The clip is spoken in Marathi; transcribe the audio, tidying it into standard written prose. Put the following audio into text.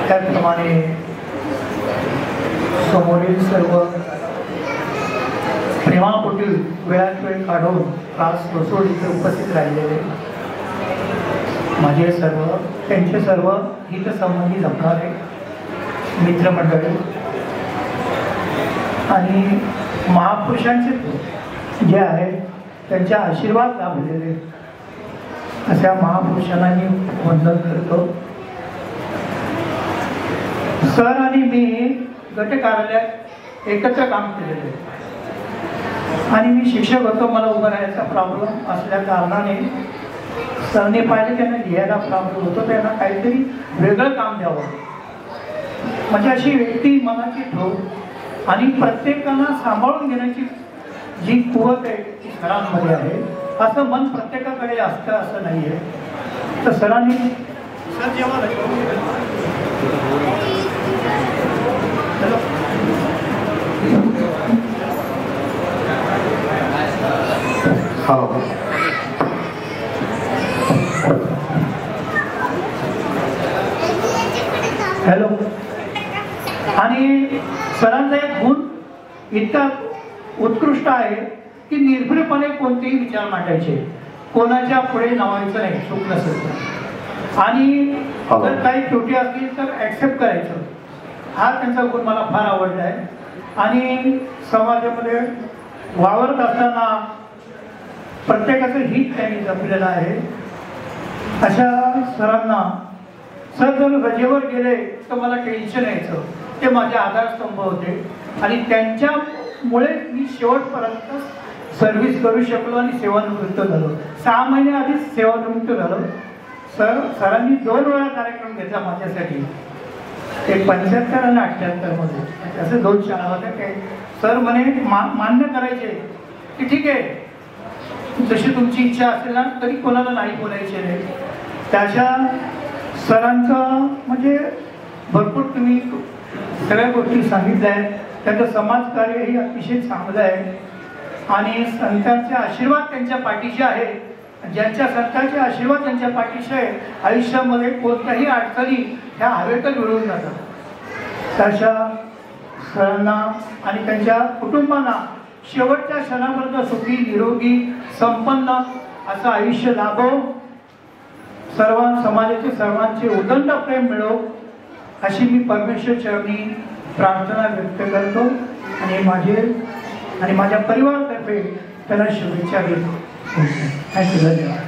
त्याचप्रमाणे समोरील सर्व प्रेमापोटी वेळात वेळ काढून क्लास रसोड इथे उपस्थित राहिलेले माझे सर्व त्यांचे सर्व हितसंबंधी जपणारे मित्रमंडळी आणि महापुरुषांचे जे आहेत त्यांच्या आशीर्वाद लाभलेले अशा महापुरुषांना मी वंदन करतो। सर आणि मी गट कार्यालयात एकत्र काम केलेले आणि मी शिक्षक होतो, मला उभं राहायचा प्रॉब्लेम असल्या कारणाने सरने पाहिले त्यांना लिहायला प्रॉब्लेम होतो, त्यांना काहीतरी वेगळं काम द्यावं म्हणजे अशी व्यक्ती मनाची ठोक आणि प्रत्येकाला सांभाळून घेण्याची जी कुवत आहे ती सरांमध्ये आहे। असं मन प्रत्येकाकडे असतं असं नाही आहे। तर सरांनी सर जेव्हा हॅलो आणि सरांचा एक गुण इतका उत्कृष्ट आहे की निर्भयपणे कोणतेही विचार मांडायचे, कोणाच्या पुढे नावायचं नाही चूक नसेल आणि जर काही त्रुटी असतील तर ऍक्सेप्ट करायचं, हा त्यांचा गुण मला फार आवडला आहे। आणि समाजामध्ये वावरत असताना प्रत्येकाचं हित त्यांनी जपलेलं आहे। अशा सरांना सर जर रजेवर गेले तर मला टेन्शन यायचं, ते माझे आधारस्तंभ होते आणि त्यांच्यामुळे मी शेवटपर्यंत सर्व्हिस करू शकलो आणि सेवानिवृत्त झालो। 6 महिने आधीच सेवानिवृत्त झालो। सरांनी 2 वेळा कार्यक्रम घेतला माझ्यासाठी, ते 75 आणि 78 मध्ये असे 2 शाळा होत्या। ते सर म्हणे मान्य करायचे की ठीक आहे जशी तुमची इच्छा असेल ना तरी कोणाला नाही बोलायचे नाही। त्याच्या सरांचं म्हणजे भरपूर तुम्ही सगळ्या गोष्टी सांगितल्या आहेत, त्याचं समाजकार्यही अतिशय चांगलं आहे आणि संतांचे आशीर्वाद त्यांच्या पाठीशी आहे। ज्यांच्या संतांचे आशीर्वाद त्यांच्या पाठीशी आहे आयुष्यामध्ये कोणत्याही अडचणी ह्या हवेतच मिळून जातात। तशा सरांना आणि त्यांच्या कुटुंबांना शेवटच्या क्षणापर्यंत सुखी निरोगी संपन्न असं आयुष्य लाभो, सर्व समाजाचे सर्वांचे उदंड प्रेम मिळो अशी मी परमेश्वर चरणी प्रार्थना व्यक्त करतो आणि माझ्या परिवारातर्फे त्यांना शुभेच्छा देतो। धन्यवाद।